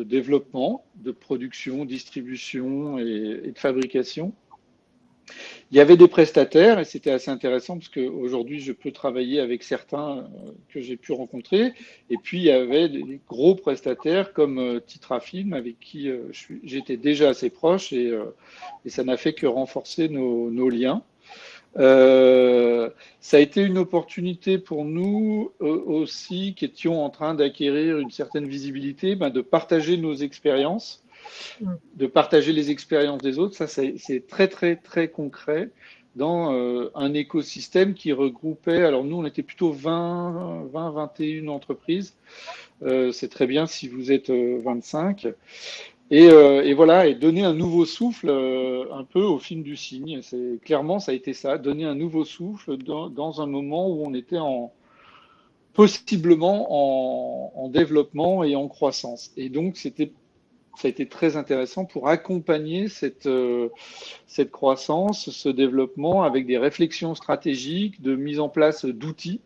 développement, de production, distribution et de fabrication. Il y avait des prestataires et c'était assez intéressant parce qu'aujourd'hui, je peux travailler avec certains que j'ai pu rencontrer. Et puis, il y avait des gros prestataires comme Titrafilm avec qui j'étais déjà assez proche et ça n'a fait que renforcer nos liens. Ça a été une opportunité pour nous aussi, qui étions en train d'acquérir une certaine visibilité, de partager nos expériences, de partager les expériences des autres. Ça, c'est très, très, très concret dans un écosystème qui regroupait, alors nous, on était plutôt 21 entreprises. C'est très bien si vous êtes 25. Et voilà, et donner un nouveau souffle un peu au film du cygne. Clairement, ça a été ça, donner un nouveau souffle dans un moment où on était possiblement en développement et en croissance. Et donc, ça a été très intéressant pour accompagner cette croissance, ce développement avec des réflexions stratégiques, de mise en place d'outils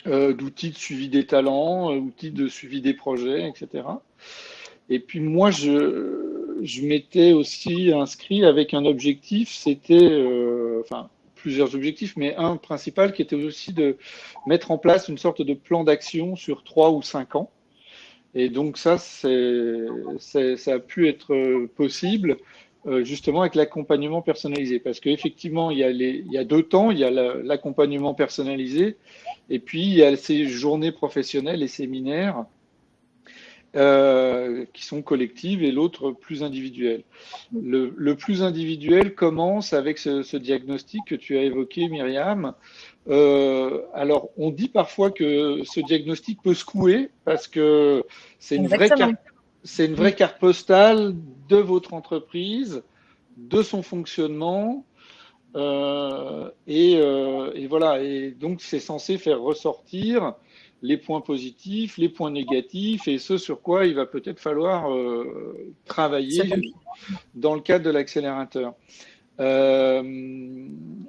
de suivi des talents, outils de suivi des projets, etc. Et puis moi, je m'étais aussi inscrit avec un objectif, c'était, plusieurs objectifs, mais un principal qui était aussi de mettre en place une sorte de plan d'action sur 3 ou 5 ans. Et donc ça a pu être possible justement avec l'accompagnement personnalisé. Parce qu'effectivement, il y a 2 temps, il y a l'accompagnement personnalisé, et puis il y a ces journées professionnelles et séminaires qui sont collectives et l'autre plus individuel. Le plus individuel commence avec ce diagnostic que tu as évoqué, Myriam. Alors, on dit parfois que ce diagnostic peut secouer parce que c'est une vraie carte postale de votre entreprise, de son fonctionnement. Et voilà. Et donc, c'est censé faire ressortir les points positifs, les points négatifs et ce sur quoi il va peut-être falloir travailler dans le cadre de l'accélérateur.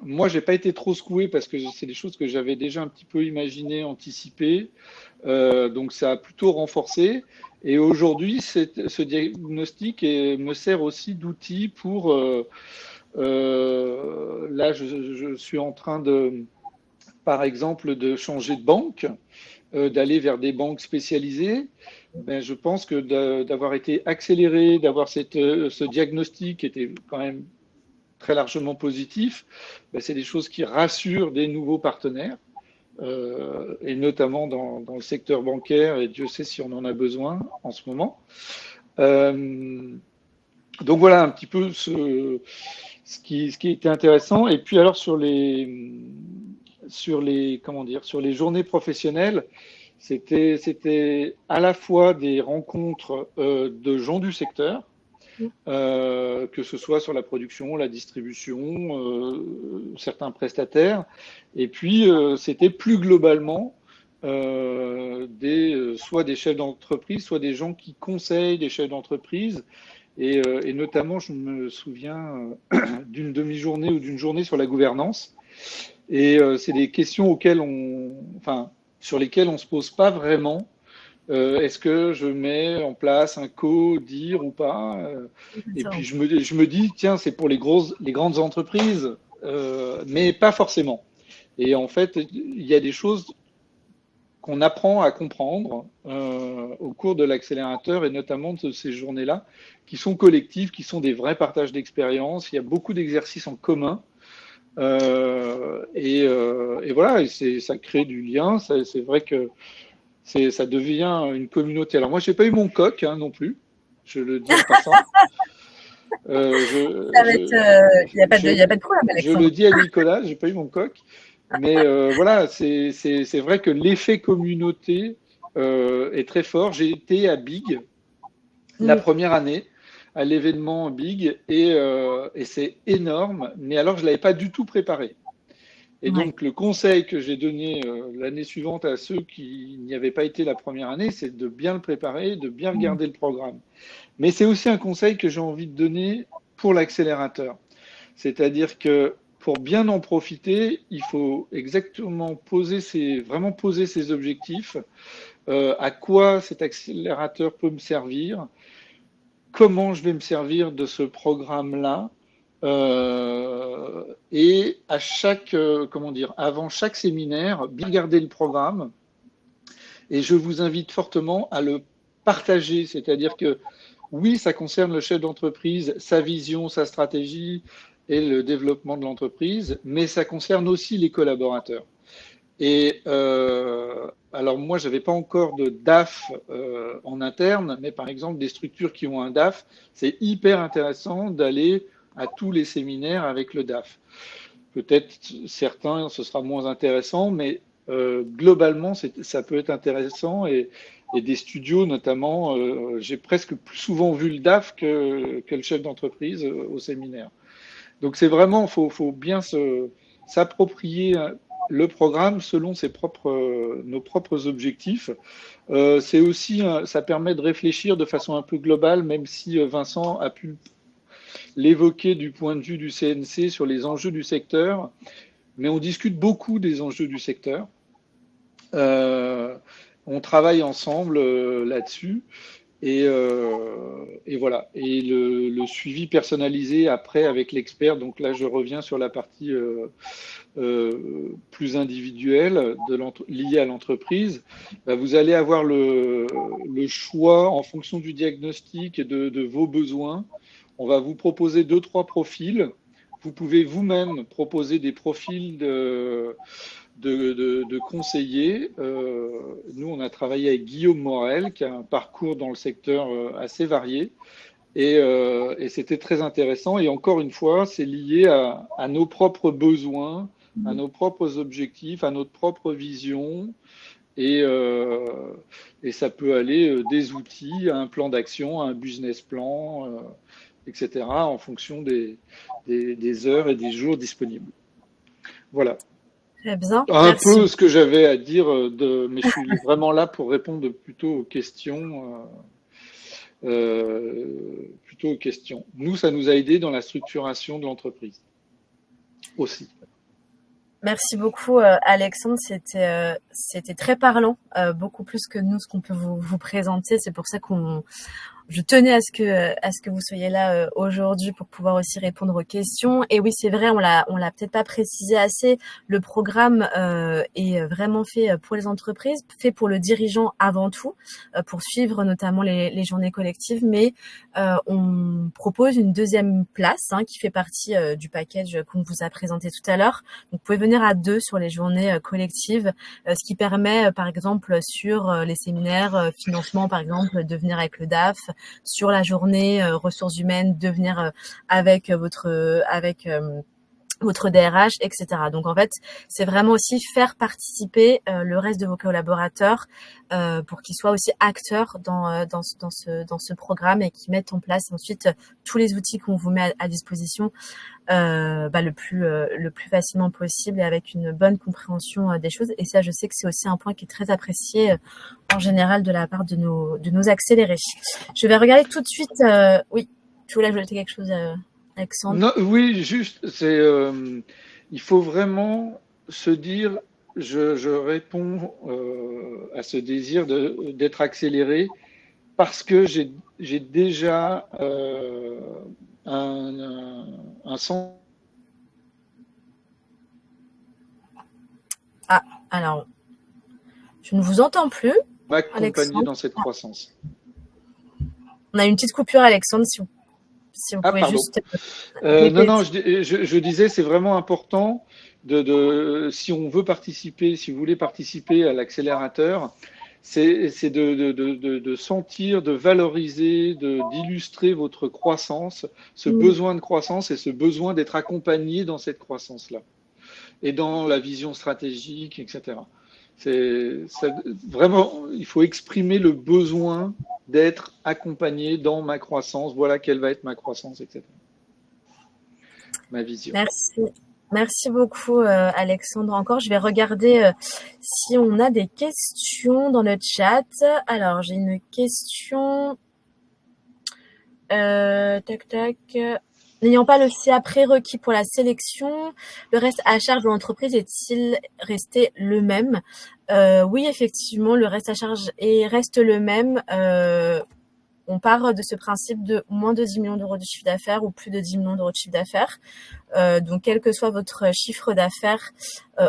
Moi, j'ai pas été trop secoué parce que c'est des choses que j'avais déjà un petit peu imaginées, anticipées. Donc, ça a plutôt renforcé. Et aujourd'hui, ce diagnostic me sert aussi d'outil pour... là, je suis en train par exemple, de changer de banque, d'aller vers des banques spécialisées. Je pense que d'avoir été accéléré, d'avoir ce diagnostic qui était quand même très largement positif, c'est des choses qui rassurent des nouveaux partenaires, et notamment dans le secteur bancaire, et Dieu sait si on en a besoin en ce moment. Donc voilà un petit peu ce qui était intéressant. Et puis alors sur les journées professionnelles, c'était à la fois des rencontres de gens du secteur, que ce soit sur la production, la distribution, certains prestataires, et puis c'était plus globalement soit des chefs d'entreprise, soit des gens qui conseillent des chefs d'entreprise, et notamment je me souviens d'une demi-journée ou d'une journée sur la gouvernance. Et c'est des questions sur lesquelles on ne se pose pas vraiment. Est-ce que je mets en place un co-dire ou pas Et puis je me dis, tiens, c'est pour les grandes entreprises, mais pas forcément. Et en fait, il y a des choses qu'on apprend à comprendre au cours de l'accélérateur et notamment de ces journées-là, qui sont collectives, qui sont des vrais partages d'expériences. Il y a beaucoup d'exercices en commun. Et voilà, ça crée du lien. C'est vrai que ça devient une communauté. Alors moi, j'ai pas eu mon coq non plus, je le dis en passant. Ça va être, il n'y a pas de problème, je Alexandre. le dis à Nicolas, j'ai pas eu mon coq, mais voilà, c'est vrai que l'effet communauté est très fort. J'ai été à Big la première année, à l'événement Big, et c'est énorme, mais alors je l'avais pas du tout préparé. Et donc, le conseil que j'ai donné l'année suivante à ceux qui n'y avaient pas été la première année, c'est de bien le préparer, de bien regarder le programme. Mais c'est aussi un conseil que j'ai envie de donner pour l'accélérateur. C'est-à-dire que pour bien en profiter, il faut exactement vraiment poser ses objectifs, à quoi cet accélérateur peut me servir, comment je vais me servir de ce programme-là. Et à avant chaque séminaire, bien garder le programme. Et je vous invite fortement à le partager. C'est-à-dire que oui, ça concerne le chef d'entreprise, sa vision, sa stratégie et le développement de l'entreprise, mais ça concerne aussi les collaborateurs. Et alors moi, je n'avais pas encore de DAF en interne, mais par exemple, des structures qui ont un DAF, c'est hyper intéressant d'aller à tous les séminaires avec le DAF. Peut-être certains, ce sera moins intéressant, mais globalement, ça peut être intéressant. Et des studios, notamment, j'ai presque plus souvent vu le DAF que le chef d'entreprise au séminaire. Donc c'est vraiment, faut bien s'approprier le programme selon nos propres objectifs. C'est aussi, ça permet de réfléchir de façon un peu globale, même si Vincent a pu l'évoquer du point de vue du CNC sur les enjeux du secteur, mais on discute beaucoup des enjeux du secteur. On travaille ensemble là-dessus. Et voilà. Et le suivi personnalisé après avec l'expert. Donc là, je reviens sur la partie plus individuelle liée à l'entreprise. Bah, vous allez avoir le choix en fonction du diagnostic et de vos besoins. On va vous proposer 2-3 profils. Vous pouvez vous-même proposer des profils de conseillers. Nous, on a travaillé avec Guillaume Morel, qui a un parcours dans le secteur assez varié. Et c'était très intéressant. Et encore une fois, c'est lié à nos propres besoins, à nos propres objectifs, à notre propre vision. Et ça peut aller des outils à un plan d'action, à un business plan, etc., en fonction des heures et des jours disponibles. Voilà. Très bien. Un peu ce que j'avais à dire, mais je suis vraiment là pour répondre plutôt aux questions. Nous, ça nous a aidé dans la structuration de l'entreprise aussi. Merci beaucoup, Alexandre. C'était très parlant, beaucoup plus que nous ce qu'on peut vous présenter. C'est pour ça je tenais à ce que vous soyez là aujourd'hui pour pouvoir aussi répondre aux questions. Et oui, c'est vrai, on l'a peut-être pas précisé assez. Le programme est vraiment fait pour les entreprises, fait pour le dirigeant avant tout, pour suivre notamment les journées collectives. Mais on propose une deuxième place qui fait partie du package qu'on vous a présenté tout à l'heure. Donc, vous pouvez venir à 2 sur les journées collectives, ce qui permet, par exemple, sur les séminaires financement, par exemple, de venir avec le DAF. Sur la journée ressources humaines, de venir avec votre DRH, etc. Donc en fait, c'est vraiment aussi faire participer le reste de vos collaborateurs pour qu'ils soient aussi acteurs dans ce programme et qu'ils mettent en place ensuite tous les outils qu'on vous met à disposition le plus facilement possible et avec une bonne compréhension des choses. Et ça, je sais que c'est aussi un point qui est très apprécié en général de la part de nos accélérés. Je vais regarder tout de suite. Oui, tu voulais ajouter quelque chose, Alexandre? Non, oui, juste, il faut vraiment se dire, je réponds à ce désir d'être accéléré parce que j'ai déjà un sens. Ah, alors, je ne vous entends plus. M'accompagner dans cette croissance. On a une petite coupure, Alexandre, si vous pouvez juste. Non, je disais, c'est vraiment important si on veut participer, si vous voulez participer à l'accélérateur, c'est de sentir, de valoriser, d'illustrer votre croissance, ce besoin de croissance et ce besoin d'être accompagné dans cette croissance-là et dans la vision stratégique, etc. Vraiment, il faut exprimer le besoin d'être accompagné dans ma croissance. Voilà quelle va être ma croissance, etc. Ma vision. Merci. Merci beaucoup, Alexandre. Encore, je vais regarder si on a des questions dans le chat. Alors, j'ai une question. Tac, tac. N'ayant pas le CA prérequis pour la sélection, le reste à charge de l'entreprise est-il resté le même? Oui, effectivement, le reste à charge reste le même. On part de ce principe de moins de 10 millions d'euros de chiffre d'affaires ou plus de 10 millions d'euros de chiffre d'affaires. Donc, quel que soit votre chiffre d'affaires,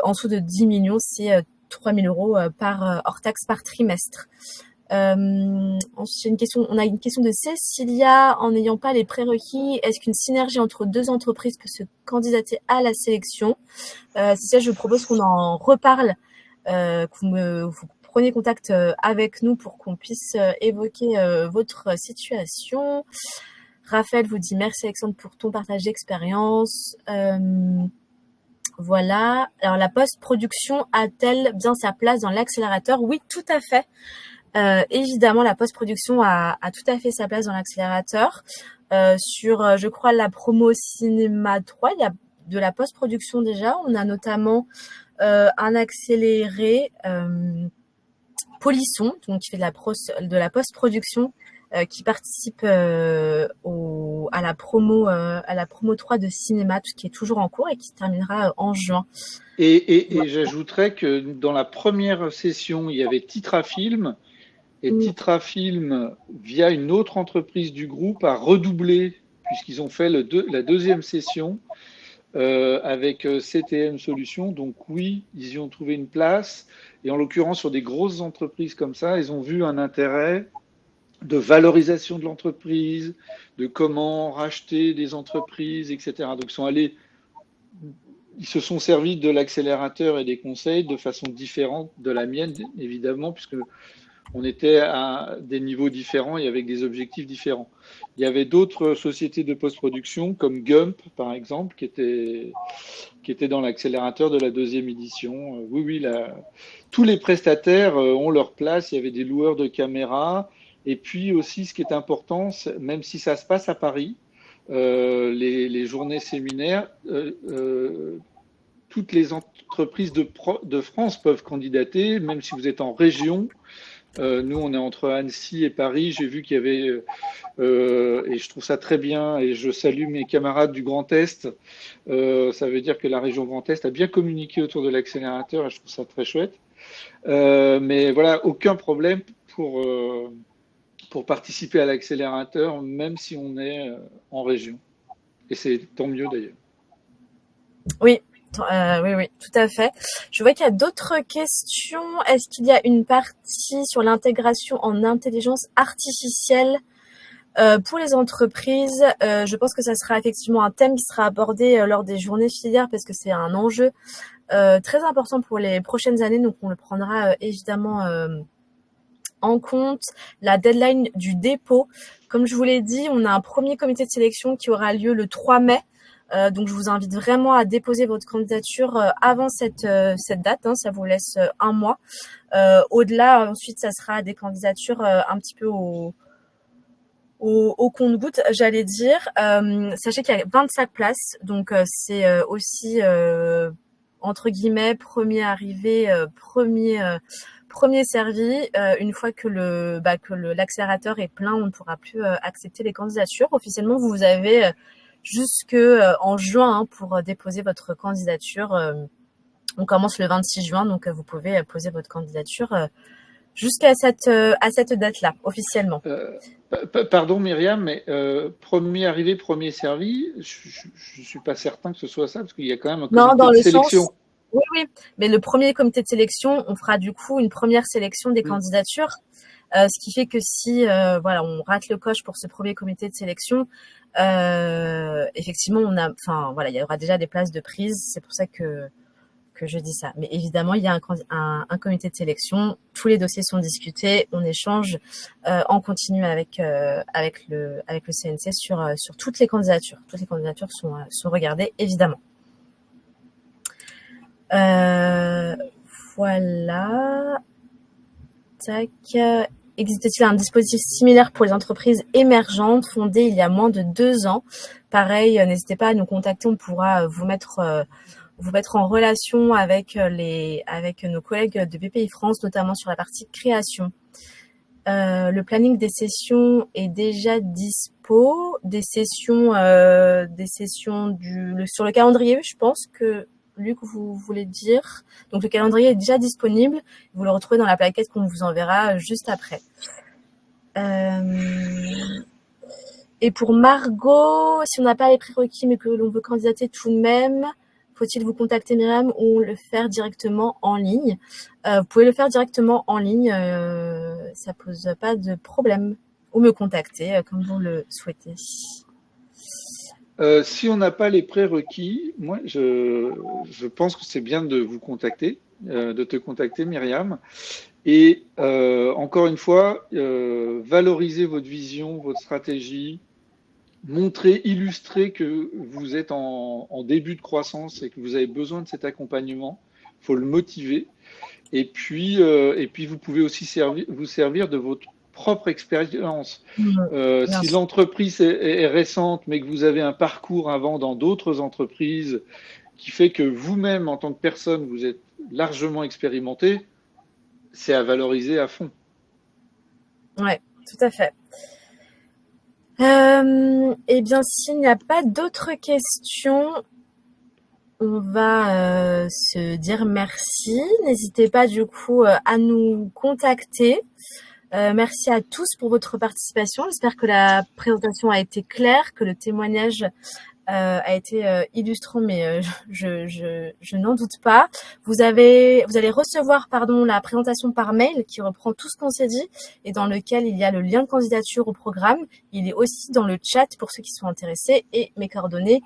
en dessous de 10 millions, c'est 3 000 euros hors taxe par trimestre. Ensuite, on a une question de Cécilia. En n'ayant pas les prérequis, est-ce qu'une synergie entre deux entreprises peut se candidater à la sélection? Cécilia, je vous propose qu'on en reparle, vous prenez contact avec nous pour qu'on puisse évoquer votre situation. Raphaël vous dit merci Alexandre pour ton partage d'expérience. Voilà. Alors la post-production a-t-elle bien sa place dans l'accélérateur? Oui, tout à fait. Évidemment, la post-production a tout à fait sa place dans l'accélérateur. Sur, je crois, la promo Cinéma 3, il y a de la post-production déjà. On a notamment un accéléré Polisson, donc qui fait de la post-production, qui participe à la promo 3 de cinéma, qui est toujours en cours et qui se terminera en juin. Et j'ajouterais que dans la première session, il y avait Titrafilm, et Titrafilm, via une autre entreprise du groupe, a redoublé, puisqu'ils ont fait la deuxième session avec CTM Solutions. Donc oui, ils y ont trouvé une place. Et en l'occurrence, sur des grosses entreprises comme ça, ils ont vu un intérêt de valorisation de l'entreprise, de comment racheter des entreprises, etc. Donc ils se sont servis de l'accélérateur et des conseils de façon différente de la mienne, évidemment, puisque on était à des niveaux différents et avec des objectifs différents. Il y avait d'autres sociétés de post-production comme Gump, par exemple, qui étaient dans l'accélérateur de la deuxième édition. Oui, tous les prestataires ont leur place. Il y avait des loueurs de caméras. Et puis aussi, ce qui est important, même si ça se passe à Paris, les journées séminaires, toutes les entreprises de France peuvent candidater, même si vous êtes en région. Nous, on est entre Annecy et Paris. J'ai vu qu'il y avait, et je trouve ça très bien, et je salue mes camarades du Grand Est. Ça veut dire que la région Grand Est a bien communiqué autour de l'accélérateur, et je trouve ça très chouette. Mais voilà, aucun problème pour participer à l'accélérateur, même si on est en région. Et c'est tant mieux d'ailleurs. Oui. Oui, tout à fait. Je vois qu'il y a d'autres questions. Est-ce qu'il y a une partie sur l'intégration en intelligence artificielle pour les entreprises? Je pense que ça sera effectivement un thème qui sera abordé lors des journées filières parce que c'est un enjeu très important pour les prochaines années. Donc, on le prendra évidemment en compte. La deadline du dépôt, comme je vous l'ai dit, on a un premier comité de sélection qui aura lieu le 3 mai. Donc, je vous invite vraiment à déposer votre candidature avant cette date. Ça vous laisse un mois. Au-delà, ensuite, ça sera des candidatures un petit peu au compte-gouttes, j'allais dire. Sachez qu'il y a 25 places. Donc, c'est aussi, entre guillemets, premier arrivé, premier servi. Une fois que l'accélérateur est plein, on ne pourra plus accepter les candidatures. Officiellement, vous avez jusqu'en juin pour déposer votre candidature. On commence le 26 juin, donc vous pouvez poser votre candidature jusqu'à cette date-là, officiellement. Pardon Myriam, mais premier arrivé, premier servi, je ne suis pas certain que ce soit ça, parce qu'il y a quand même un comité de sélection. Oui, mais le premier comité de sélection, on fera du coup une première sélection des candidatures. Ce qui fait que si on rate le coche pour ce premier comité de sélection, effectivement, il y aura déjà des places de prise. C'est pour ça que que je dis ça. Mais évidemment, il y a un comité de sélection. Tous les dossiers sont discutés. On échange en continu avec le CNC sur toutes les candidatures. Toutes les candidatures sont regardées, évidemment. Voilà. Tac. Existe-t-il un dispositif similaire pour les entreprises émergentes fondées il y a moins de 2 ans? Pareil, n'hésitez pas à nous contacter. On pourra vous mettre en relation avec nos collègues de BPI France, notamment sur la partie création. Le planning des sessions est déjà dispo. Des sessions sur le calendrier, je pense que Luc, vous voulez dire. Donc, le calendrier est déjà disponible. Vous le retrouvez dans la plaquette qu'on vous enverra juste après. Et pour Margot, si on n'a pas les prérequis mais que l'on veut candidater tout de même, faut-il vous contacter Myriam ou le faire directement en ligne? Vous pouvez le faire directement en ligne, ça pose pas de problème. Ou me contacter comme vous le souhaitez. Si on n'a pas les prérequis, moi, je pense que c'est bien de vous contacter, de te contacter, Myriam. Et encore une fois, valorisez votre vision, votre stratégie, montrez, illustrez que vous êtes en début de croissance et que vous avez besoin de cet accompagnement. Il faut le motiver. Et puis vous pouvez aussi vous servir de votre propre expérience. Si l'entreprise est récente, mais que vous avez un parcours avant dans d'autres entreprises qui fait que vous-même, en tant que personne, vous êtes largement expérimenté, c'est à valoriser à fond. Ouais, tout à fait. Eh bien, s'il n'y a pas d'autres questions, on va se dire merci. N'hésitez pas du coup à nous contacter. Merci à tous pour votre participation. J'espère que la présentation a été claire, que le témoignage a été illustrant, mais je n'en doute pas. Vous allez recevoir la présentation par mail qui reprend tout ce qu'on s'est dit et dans lequel il y a le lien de candidature au programme. Il est aussi dans le chat pour ceux qui sont intéressés et mes coordonnées.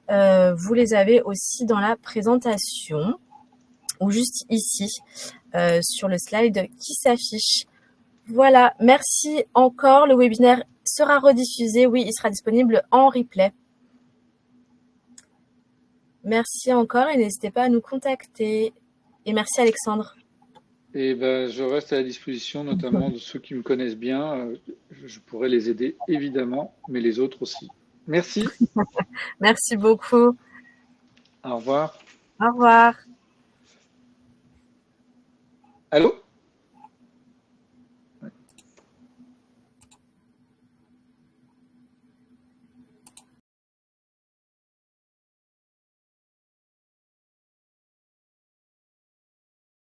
Vous les avez aussi dans la présentation ou juste ici sur le slide qui s'affiche. Voilà, merci encore. Le webinaire sera rediffusé. Oui, il sera disponible en replay. Merci encore et n'hésitez pas à nous contacter. Et merci Alexandre. Et je reste à la disposition, notamment de ceux qui me connaissent bien. Je pourrais les aider, évidemment, mais les autres aussi. Merci. Merci beaucoup. Au revoir. Au revoir. Allô ?